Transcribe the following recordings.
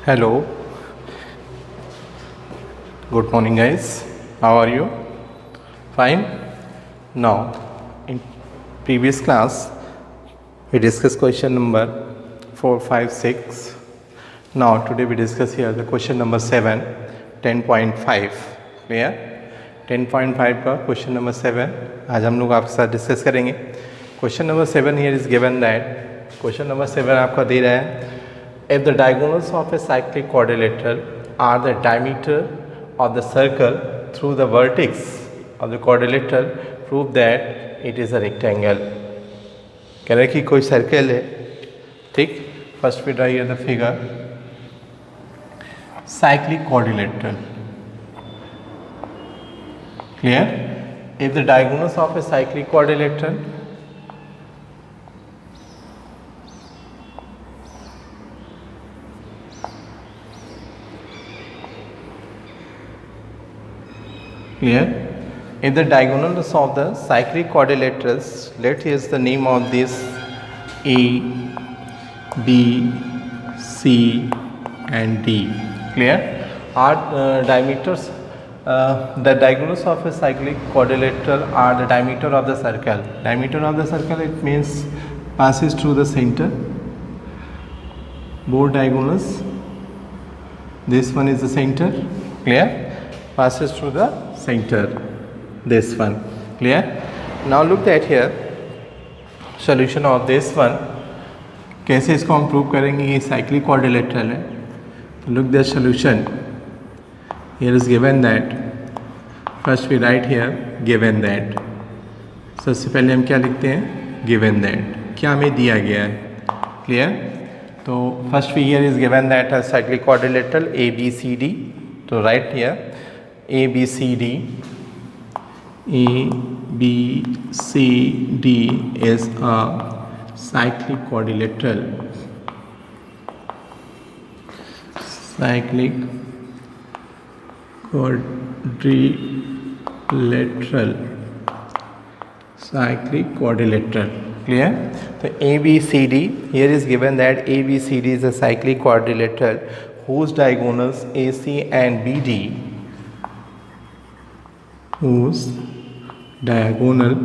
Hello, good morning, guys. How are you? Fine. Now, in previous class, we discussed question number 4, 5, 6. Now, today we discuss here the question number 7, 10.5. Clear? 10.5 का question number 7 आज हम लोग आपके साथ discuss करेंगे. Question number 7 here is given that question number 7 आपका दे रहा है if the diagonals of a cyclic quadrilateral are the diameter of the circle through the vertex of the quadrilateral, prove that it is a rectangle. कह रहे कि कोई circle है, ठीक. First we draw here the figure cyclic quadrilateral. Clear? If the diagonals of a cyclic quadrilateral clear? If the diagonals of the cyclic quadrilaterals, let here is the name of this A, B, C and D. Clear? Are diameters. The diagonals of a cyclic quadrilateral are the diameter of the circle. Diameter of the circle, it means passes through the center. Both diagonals. This one is the center. Clear? Passes through the center. This one. Clear? Now look at here. Solution of this one. कैसे इसको हम prove करेंगे ये cyclic quadrilateral है. तो look the solution. Here is given that. First we write here given that. सबसे पहले हम क्या लिखते हैं? Given that. क्या हमें दिया गया है? Clear? तो first here is given that a cyclic quadrilateral A B C D. तो write here A B C D. A B C D is a cyclic quadrilateral. Cyclic quadrilateral. Cyclic quadrilateral. Clear? So A B C D, here is given that A B C D is a cyclic quadrilateral whose diagonals AC and BD, whose diagonal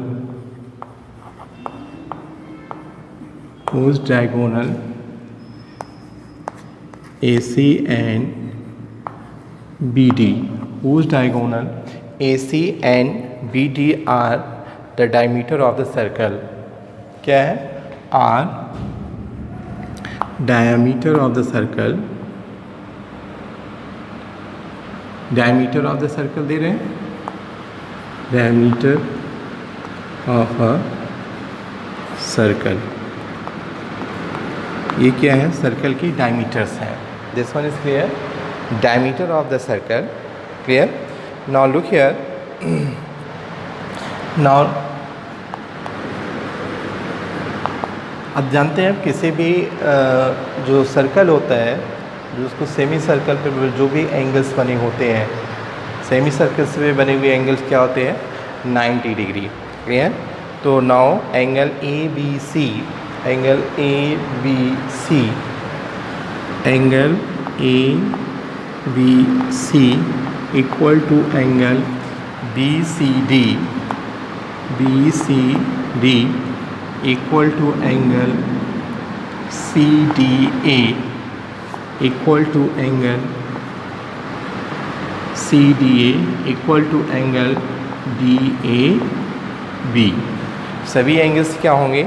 AC and BD, whose diagonal AC and BD are the diameter of the circle. क्या है? are diameter of the circle. diameter of the circle दे रहे हैं. diameter of a circle. ये क्या है? Circle की diameters हैं. This one is clear. diameter of the circle. Clear? Now look here. Now अब जानते हैं किसी भी जो सर्कल होता है, जो उसको सेमी सर्कल पे जो भी एंगल्स बने होते हैं, सेमी सर्कल से बने हुए एंगल्स क्या होते हैं? 90 डिग्री. क्लियर? तो now angle A B C, angle A B C, angle A B C equal to angle B C D equal to angle C D A equal to angle C D A equal to angle D A B. सभी angles क्या होंगे?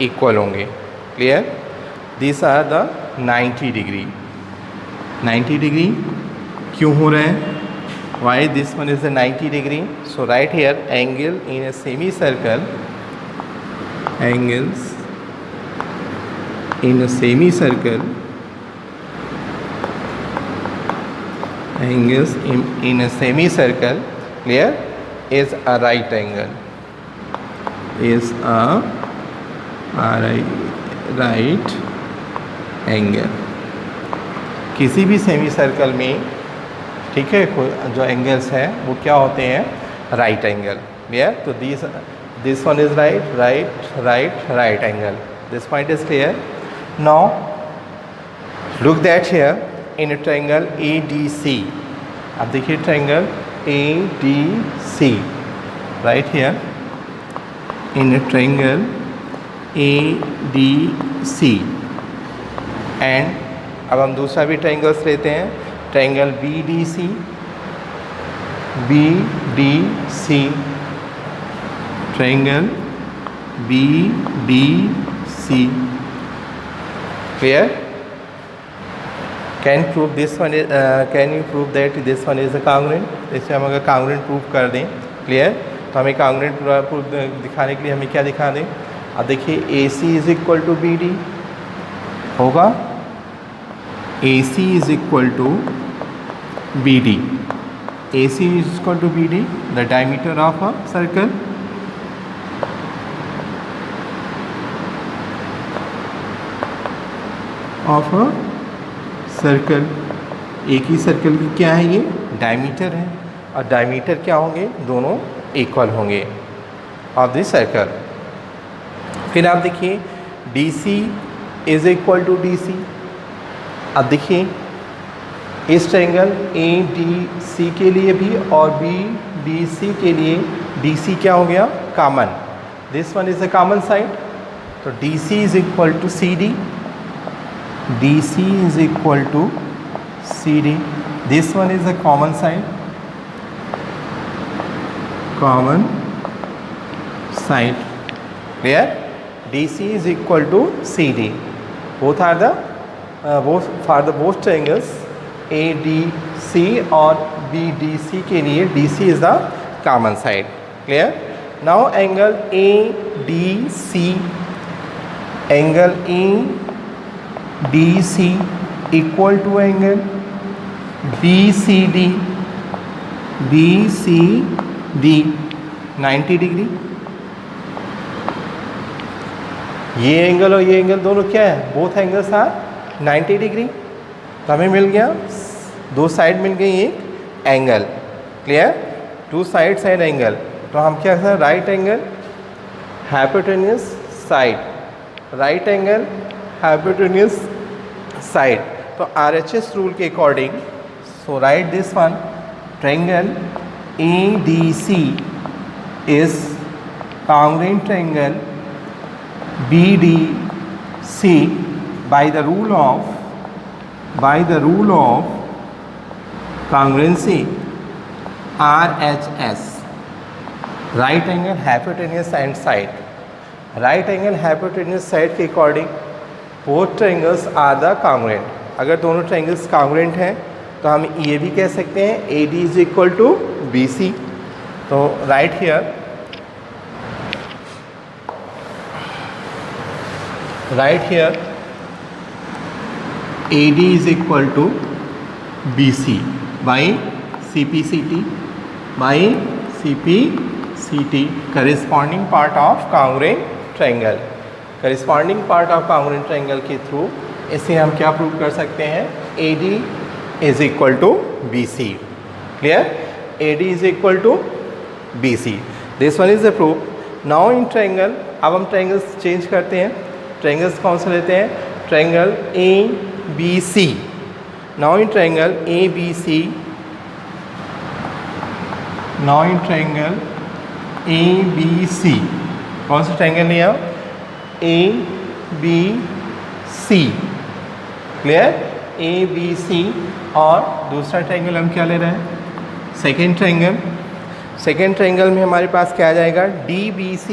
Equal होंगे. Clear? This are the 90 degree. 90 degree क्यों हो रहे हैं? Why this one is the 90 degree? So right here angle in a semicircle, angles in a semicircle, angles in a semicircle, clear, is a right angle, is a right angle. किसी भी semi circle में, ठीक है, जो angles हैं वो क्या होते हैं? Right angle. क्लियर? तो this one is right angle. This point is clear. Now look that here in a triangle ADC. अब देखिए triangle ADC right here in a triangle ADC and अब हम दूसरा भी ट्राइंगल्स लेते हैं, triangle BDC, triangle BDC. Clear? Can you prove this one is a congruent? इससे हम अगर congruent प्रूव कर दें, क्लियर, तो हमें congruent प्रूफ दिखाने के लिए हमें क्या दिखा दें? अब देखिए AC is equal to BD होगा, AC is equal to BD. AC is equal to BD, the diameter of a circle. Of a circle. एक ही सर्कल की क्या है ये? डायमीटर है, और डायमीटर क्या होंगे? दोनों इक्वल होंगे ऑफ दिस सर्कल. फिर आप देखिए DC is equal to DC. अब देखिए इस ट्रायंगल ADC के लिए भी और BDC के लिए DC क्या हो गया? Common. This one is a common side, तो DC is equal to CD. DC is equal to CD. This one is a common side, common side. Clear? DC is equal to CD. Both are the both triangles ADC और BDC के लिए DC is the common side. Clear? Now angle ADC, angle ADC equal to angle BCD, 90 degree. ये angle और ये angle दोनों क्या है? Both angles are 90 degree. तो हमें मिल गया, दो साइड मिल गई एक angle. Clear? Two sides and angle. तो हम क्या करें? Right angle hypotenuse side, right angle hypotenuse side. तो RHS रूल के according, so right this one, triangle ADC is congruent triangle BDC by the rule of congruency RHS, right angle hypotenuse and side. Right angle hypotenuse side के according both triangles are the congruent. अगर दोनों triangles congruent हैं तो हम ये भी कह सकते हैं AD is equal to BC. तो right here, AD is equal to BC by CPCT, corresponding part of congruent triangle. Corresponding part of congruent triangle के थ्रू इसे हम क्या प्रूव कर सकते हैं? AD is equal to BC. Clear? AD is equal to BC. This one is the proof. Now in triangle, अब हम triangles change करते हैं. ट्रायंगल्स कौन से लेते हैं? Triangle ABC. Now in triangle ABC, कौन सा ट्रायंगल लिया? ABC. क्लियर? ABC. और दूसरा ट्रायंगल हम क्या ले रहे हैं? Second triangle. सेकेंड ट्रायंगल में हमारे पास क्या आ जाएगा? DBC.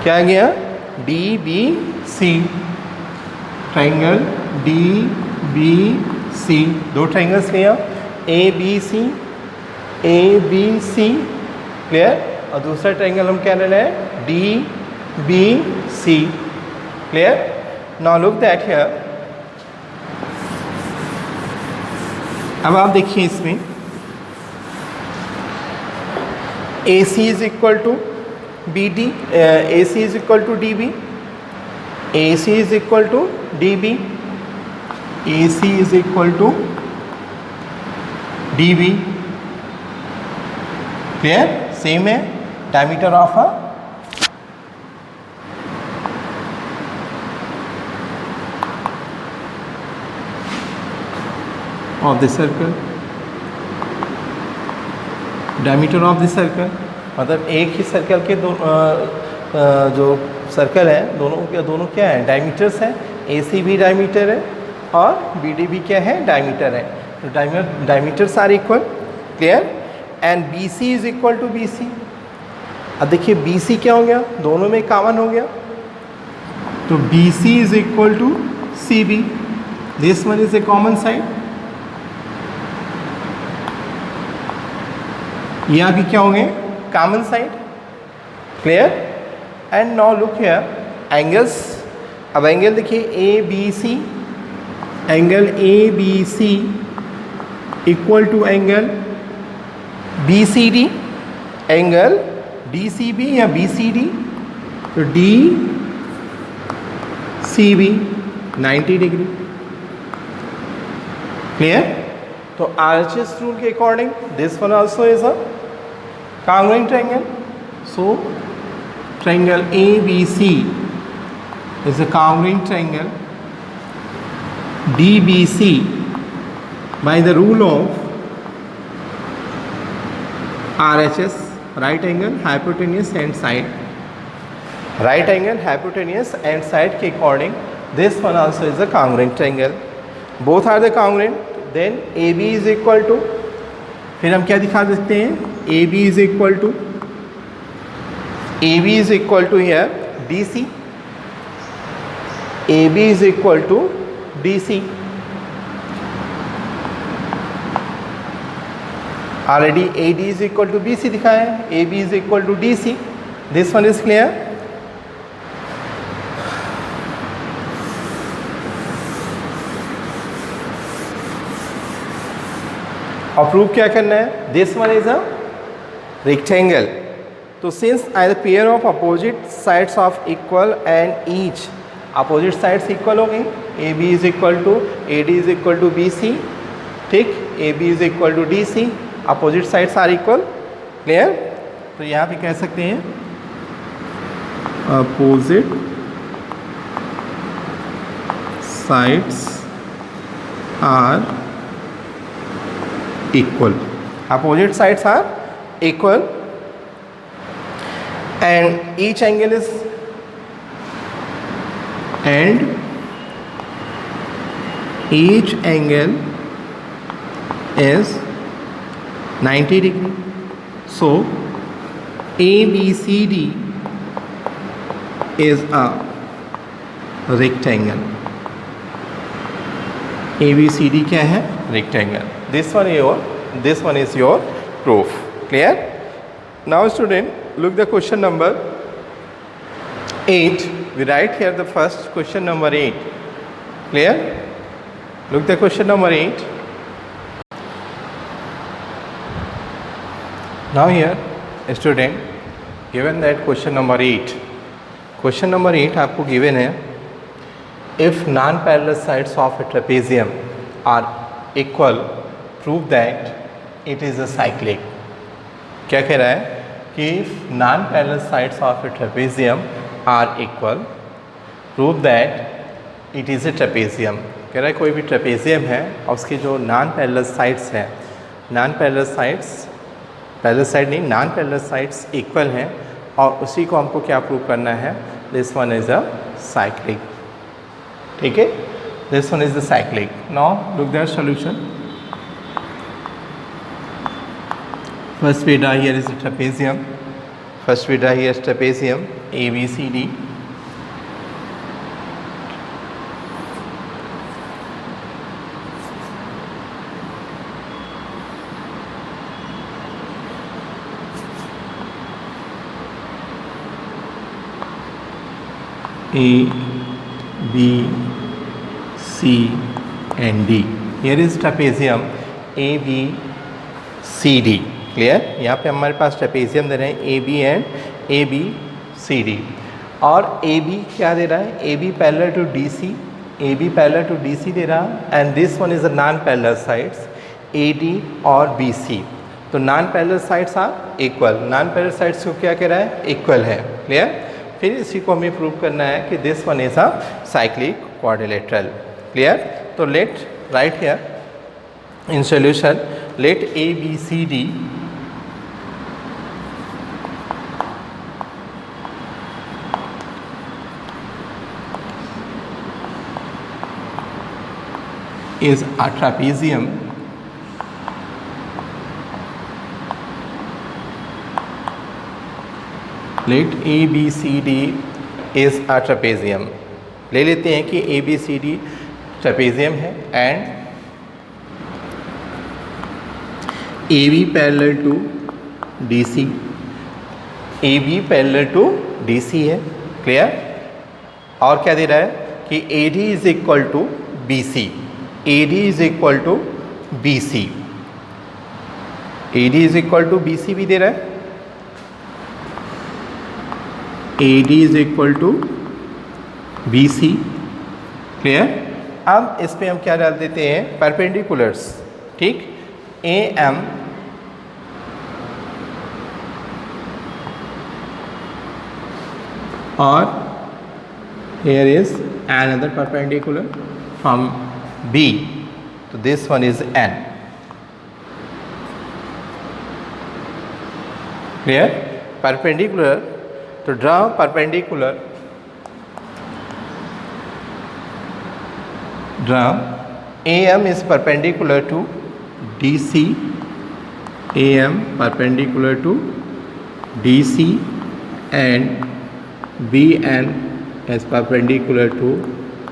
क्या गया? DBC. Triangle DBC. दो ट्रायंगल्स लिया, ABC. क्लियर? और दूसरा ट्रायंगल हम क्या ले रहे हैं? DBC. Clear? Now look that here. अब आप देखिए इसमें AC is equal to BD, AC is equal to DB, AC is equal to DB, AC is equal to DB. Clear? Same है. Diameter of a of the circle, diameter of the circle, मतलब एक ही circle के जो circle है दोनों क्या है, diameters हैं. AC भी डायमीटर है और BD भी क्या है, डायमीटर है. तो diameters are equal. Clear. And BC is equal to BC. अब देखिए BC क्या हो गया, दोनों में कॉमन हो गया, तो BC is equal to CB. This one is a common side. यहाँ भी क्या होंगे, common side. Clear. And now look here angles. अब एंगल देखिए ABC, angle ABC equal to angle BCD, angle DCB या BCD, तो DCB 90 डिग्री. क्लियर. तो RHS rule के according this one also is a congruent triangle. So triangle ABC is a congruent triangle. DBC by the rule of RHS, right angle, hypotenuse and side. Right angle, hypotenuse and side के according this one also is a congruent triangle. Both are the congruent. Then AB is equal to, फिर हम क्या दिखा सकते हैं, AB is equal to here DC. AB is equal to DC. Already AD is equal to BC दिखाया है, AB is equal to DC. This one is clear. और prove क्या करना है, this one is a rectangle. तो since I the pair of opposite sides of equal and each opposite sides equal हो गई. AB is equal to AD is equal to BC. ठीक. AB is equal to DC. Opposite sides are equal. Clear. तो यहाँ पे कह सकते हैं opposite sides are equal. Opposite sides are equal and each angle is 90 degree. So ABCD is a rectangle. ABCD क्या है, rectangle. This one is your proof. Clear. Now student, look the question number 8. We write here the first question number 8. Clear. Look the question number 8. Now here student, given that question number 8 आपको given है, if non-parallel sides of a trapezium are equal, prove that it is a cyclic. क्या कह रहा है कि if non-parallel sides of a trapezium are equal, prove that it is a trapezium. कह रहा है कोई भी ट्रेपेजियम है और उसकी जो non-parallel sides हैं, non-parallel sides, पैरेलल साइड नहीं, non-parallel sides equal हैं और उसी को हमको क्या प्रूव करना है, this one is a cyclic. ठीक है. This one is the cyclic. Now look the solution. First we draw here is the trapezium. ABCD. A, B, C and D. Here is trapezium A, B, C, D. Clear. यहाँ पे हमारे पास trapezium दे रहे हैं AB and ABCD और AB क्या दे रहा है, AB parallel to DC, AB parallel to DC दे रहा है and this one is a non parallel sides AD और BC. तो non parallel sides are equal. Non parallel sides को क्या कह रहा है, इक्वल है. क्लियर. फिर इसी को हमें प्रूव करना है कि this one is a cyclic quadrilateral. Clear. तो let write here In solution, let A, B, C, D is a trapezium let A, B, C, D is a trapezium. ले लेते हैं कि A, B, C, D trapezium है and AB parallel to DC, AB parallel to DC है, clear. और क्या दे रहा है कि AD is equal to BC, AD is equal to BC, AD is equal to BC भी दे रहा है, AD is equal to BC, clear. अब इस पे हम क्या डाल देते हैं, परपेंडिकुलर्स, ठीक। AM और here is another perpendicular from B, so this one is N, clear। perpendicular, to draw perpendicular, draw AM is perpendicular to DC, AM perpendicular to DC and BN is perpendicular to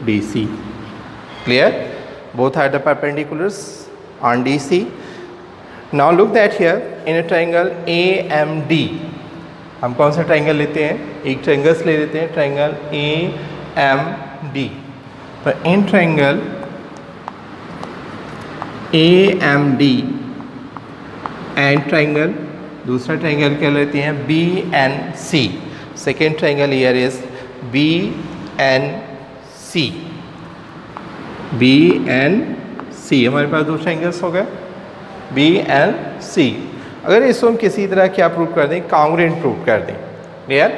DC, clear। Both are the perpendiculars on DC. Now look that here in a triangle AMD, हम कौन सा triangle लेते हैं, एक triangles ले लेते हैं, triangle AMD। तो in triangle AMD and triangle, दूसरा ट्राइंगल क्या लेते हैं, BNC, second triangle here is BNC, BNC, हमारे पास दो ट्राइंगल्स हो गए BNC। अगर इसको हम किसी तरह क्या प्रूव कर दें, कॉन्ग्रुएंट प्रूव कर दें, क्लियर।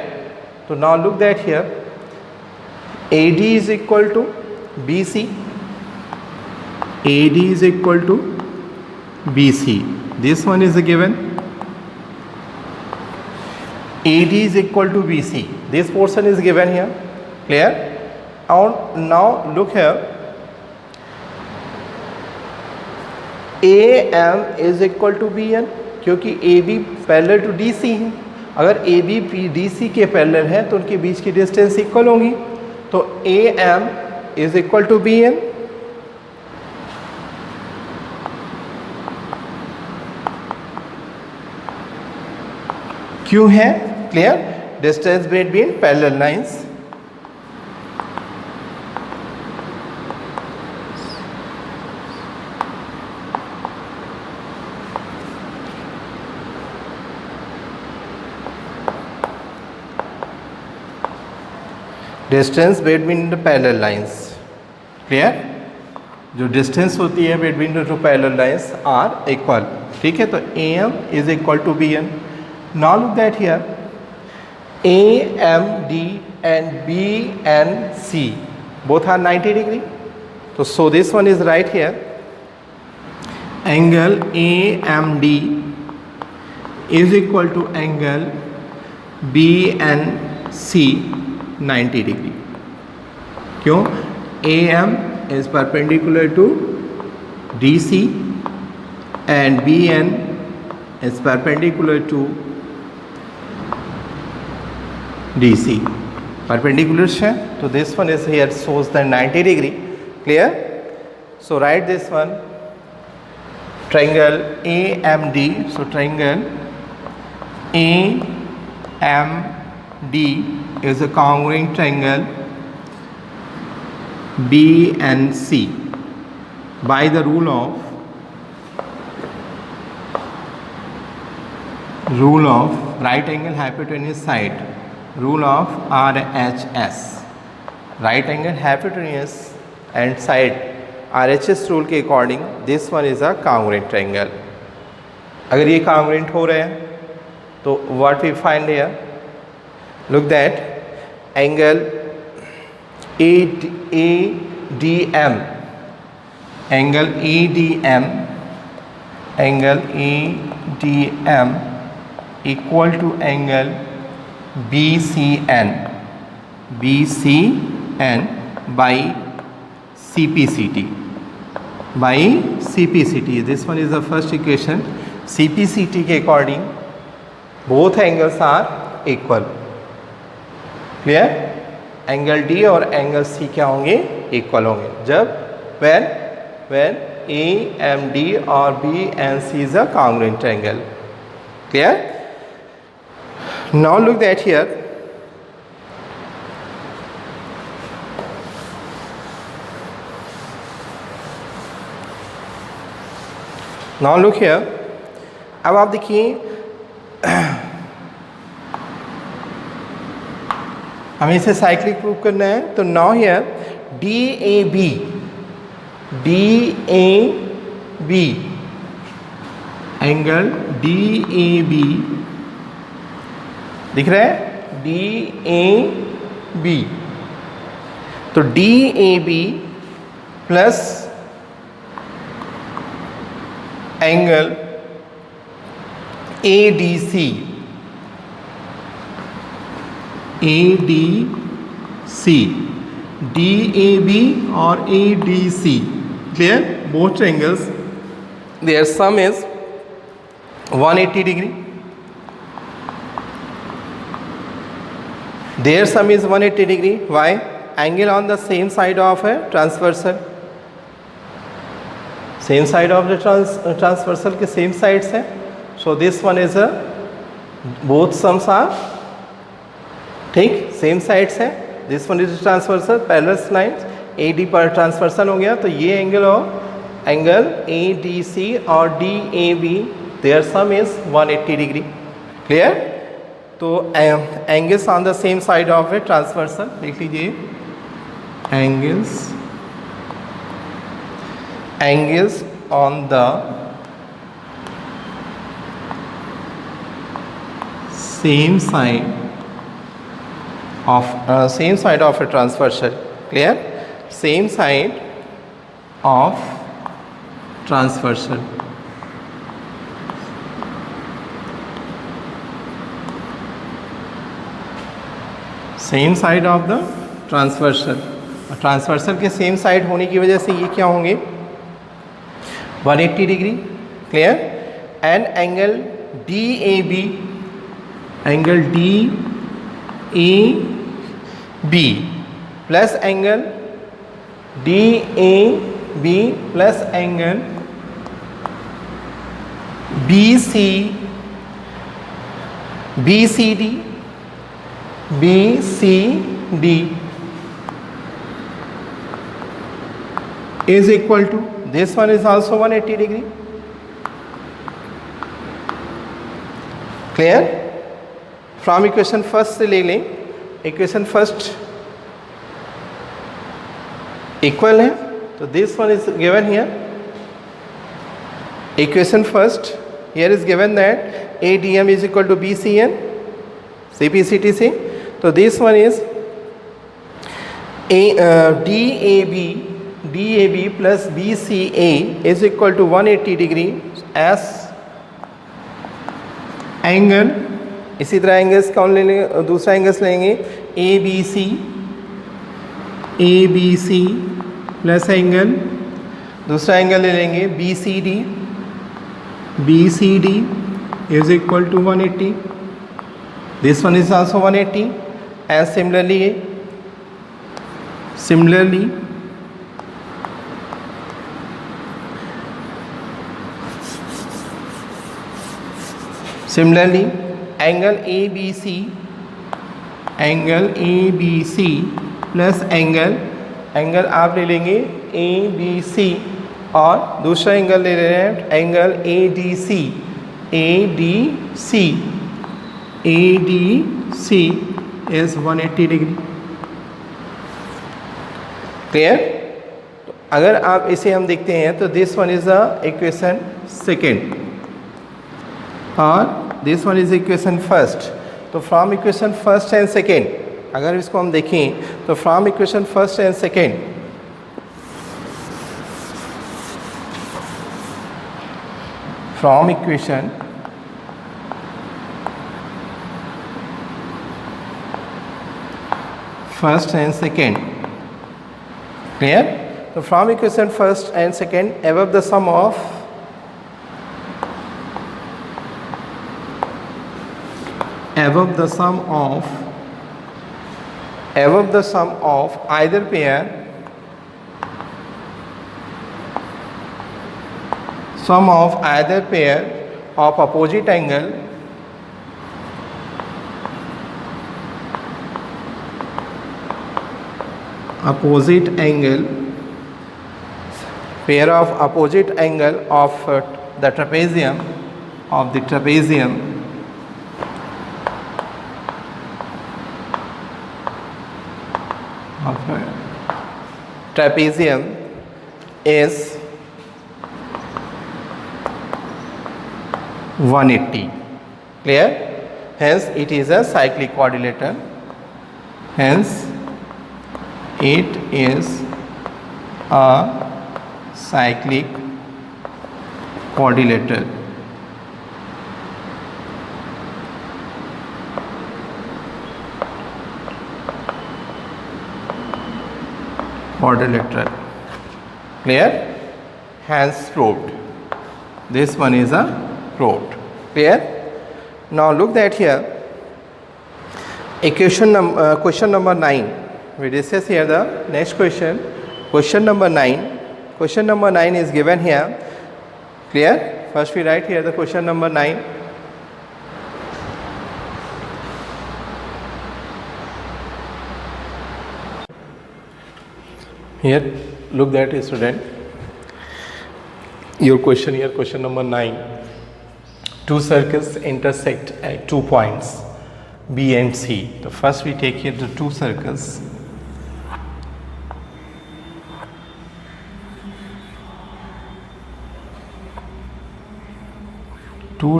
तो now look that here AD is equal to BC, AD is equal to BC, this one is given, AD is equal to BC, this portion is given here, clear। and now look here, AM is equal to BN, क्योंकि AB parallel to DC है, अगर AB DC के parallel है तो उनके बीच की distance equal होगी, तो AM is equal to BN, क्यों है, clear. Distance between parallel lines, distance between the parallel lines, clear. जो डिस्टेंस होती है between the two parallel lines are equal, ठीक है। तो AM is equal to BN। Now look that here AMD and BNC both are 90 degree, so this one is right here, angle AMD is equal to angle BNC 90 degree, क्यों, AM is perpendicular to DC and BN is perpendicular to DC, perpendiculars है, तो this one is here shows the 90 degree, clear। so write this one, triangle AMD, so triangle AMD is a congruent triangle BNC by the rule of right angle hypotenuse side, rule of RHS, right angle hypotenuse and side RHS rule के according this one is a congruent triangle। अगर ये congruent हो रहे हैं तो what we find here, look that angle ADM, angle ADM angle ADM equal to angle BCN by CPCT. This one is the first equation. CPCT के according both angles are equal. Clear? Angle D और angle C क्या होंगे? Equal होंगे जब when AMD और BNC is a congruent angle. Clear? Now look at here. Now look here. अब आप देखिए हमें इसे साइक्लिक प्रूव करना है तो now here DAB angle DAB दिख रहा है DAB तो DAB plus angle ADC DAB और ADC clear both angles their sum is 180 degree. Their sum is 180 degree. Why? Angle on the same side of a transversal. Same side of the transversal के same sides है. So this one is a both sums are ठीक same sides है. This one is transversal parallel lines. AD पर transversal हो गया तो ये angle और एंगल ADC और DAB their sum is 180 degree. Clear? तो angles on the same side of a transversal देख लीजिए angles on the same side of a transversal. Clear? Same side of transversal. Same side of the transversal. Transversal के same side होने की वजह से ये क्या होंगे 180 degree. Clear? And angle DAB plus angle DAB plus angle BCD is equal to this one is also 180 degree. Clear? From equation first से ले लें. Equation first equal है तो this one is given here. Equation first here is given that ADM is equal to BCN CPCT से तो this one is DAB plus BCA is equal to 180 degree as angle. इसी तरह angles कौन ले लेंगे दूसरा एंगल्स लेंगे ABC plus angle दूसरा एंगल ले लेंगे BCD is equal to 180. This one is also 180 and similarly angle ABC plus angle आप ले लेंगे ABC और दूसरा एंगल ले रहे हैं angle ADC is 180 degree. Clear? तो अगर आप इसे हम देखते हैं तो this one is the equation second और this one is equation first. तो from equation first and second अगर इसको हम देखें तो from equation first and second from equation first and second. Clear? So from equation first and second, above the sum of either pair, sum of either pair of opposite angle pair of opposite angle of the trapezium is 180. Clear? Hence it is a cyclic quadrilateral. Hence it is a cyclic quadrilateral. Clear? Hence proved. This one is a proved. Clear? Now look that here. Question number 9. We discuss here the next question. Question number 9. Question number 9 is given here. Clear? First we write here the question number 9. Here, look that student. Your question here, question number 9. Two circles intersect at 2 points B and C. So first we take here the two circles. Two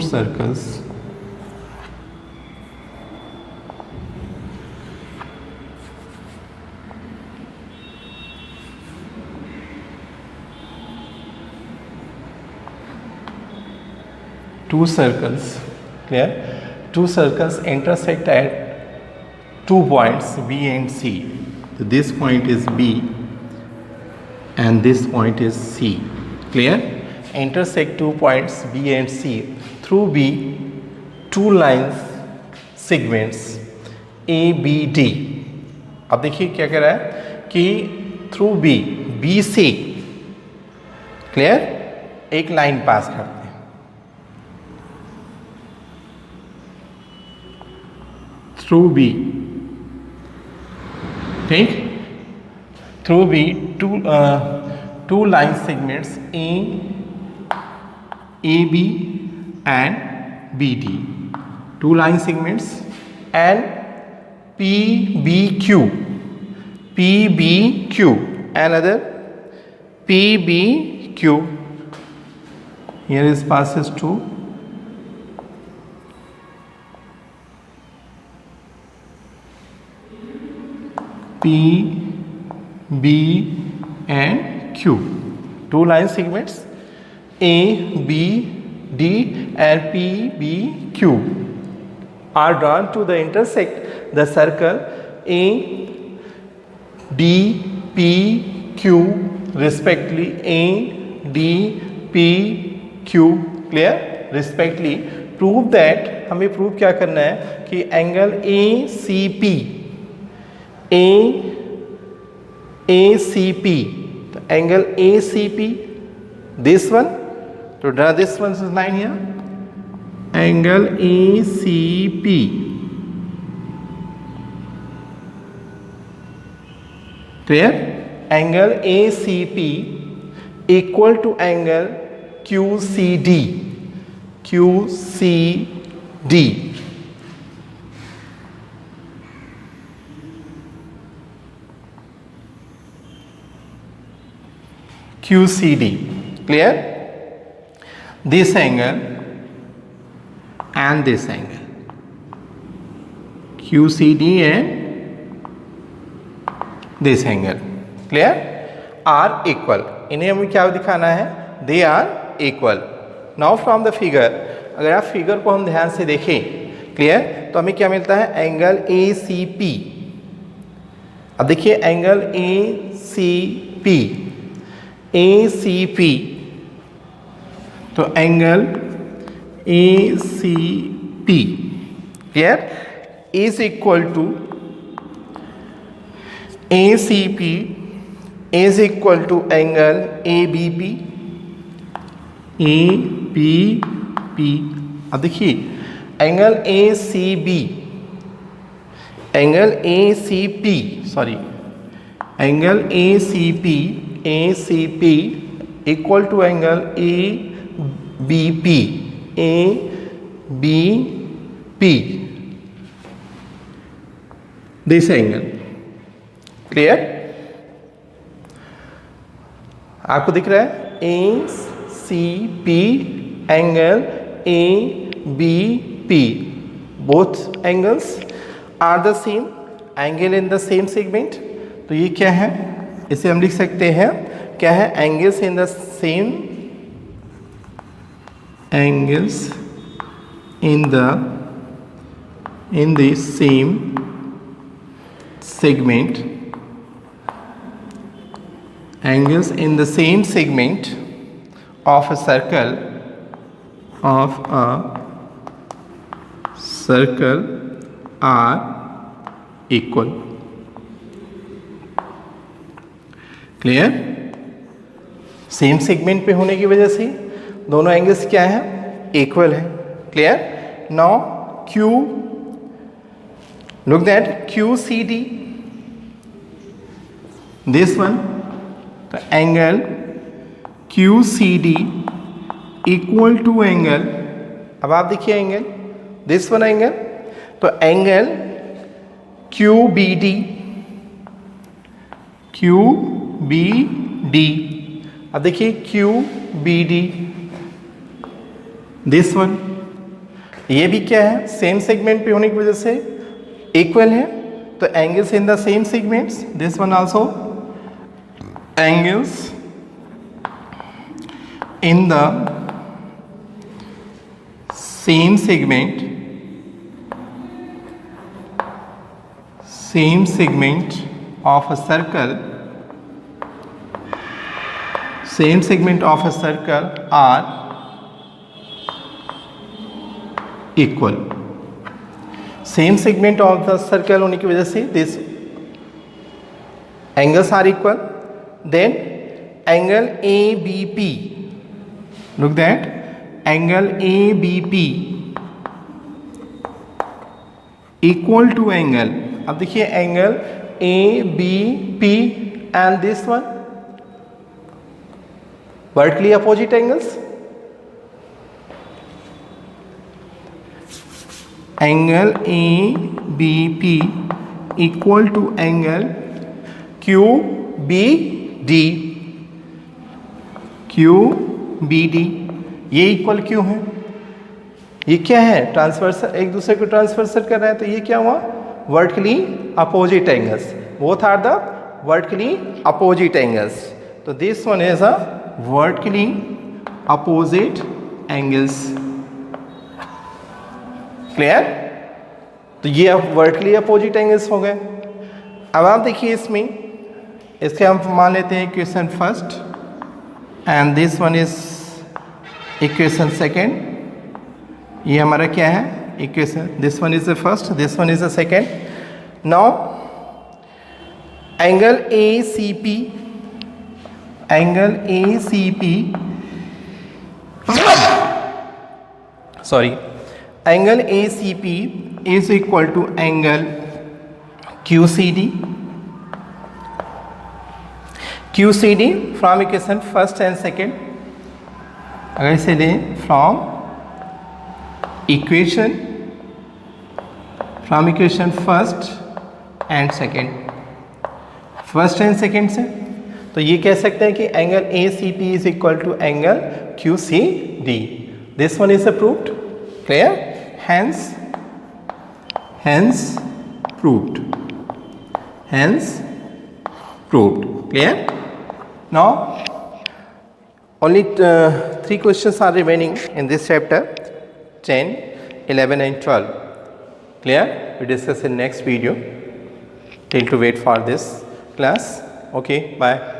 circles clear? Two circles intersect at 2 points B and C. So this point is B and this point is C. Clear? Intersect 2 points B and C. Through B, two lines segments A, B, D. अब देखिए क्या कह रहा है कि through B से clear एक line pass करते हैं. थ्रू बी, ठीक, through B two line segments AB and BD. Two line segments and PBQ, another PBQ. Here is passes to P, B and Q. Two line segments A, B, D and P, B, Q are drawn to the intersect the circle A, D, P, Q respectively. A, D, P, Q. Clear? Respectively. Prove that. हमें prove क्या करना है कि angle ACP, तो angle ACP, this one, to draw this one's line here, angle ACP clear? Angle ACP equal to angle QCD. QCD. Clear? This angle and this angle. QCD and this angle. Clear? Are equal. इन्हें हमें क्या दिखाना है? They are equal. Now from the figure, अगर आप figure को हम ध्यान से देखें, क्लियर, तो हमें क्या मिलता है, एंगल ए सी पी। अब देखिए angle A C P, A C P, तो angle A C P, clear, is equal to A C P is equal to angle A B P, A B P. अब देखिए angle A C B, angle A C P, sorry, angle A C P equal to angle A B P, A B P, this angle, clear, आपको दिख रहा है, A C P angle A B P, both angles are the same, angle in the same segment. तो ये क्या है, इसे हम लिख सकते हैं, क्या है, angles in the same, angles in the same segment, angles in the same segment of a circle are equal, clear, same segment पे होने की वजह से दोनों एंगल्स क्या है, इक्वल है, clear. Now Q, look that QCD, this one, the angle QCD equal to angle, अब आप देखिए एंगल, दिस वन एंगल, तो एंगल QBD, QBD, अब देखिए QBD, दिस वन, ये भी क्या है, सेम सेगमेंट पे होने की वजह से इक्वल है, तो angles in the same segments, this one also angles in the same segment of a circle are equal, same segment of the circle होने की वजह से this angles are equal. Then angle A B P, look that, angle A B P equal to angle, अब देखिए angle A B P and this one, vertically opposite angles, angle A B P equal to angle Q B D, ये equal क्यों है, ये क्या है, transversal, एक दूसरे को ट्रांसवर्सल कर रहे हैं, तो ये क्या हुआ, vertically opposite angles, both are the vertically opposite angles, तो this one is a vertically opposite angles, clear, तो ये अब वर्टिकली अपोजिट एंगल्स हो गए। अब आप देखिए इसमें, इसके हम मान लेते हैं equation first and this one is equation second, ये हमारा क्या है, equation, this one is the first, this one is the second. Now angle A C P, angle A C P, sorry, angle A C P is equal to angle Q C D, from equation first and second, अगर इसे लें from equation first and second से, तो ये कह सकते हैं कि angle A C P is equal to angle Q C D, this one is approved, clear, hence proved, clear। Now Only 3 questions are remaining in this chapter, 10, 11 and 12. Clear? We discuss in next video. Till to wait for this class. Okay, bye.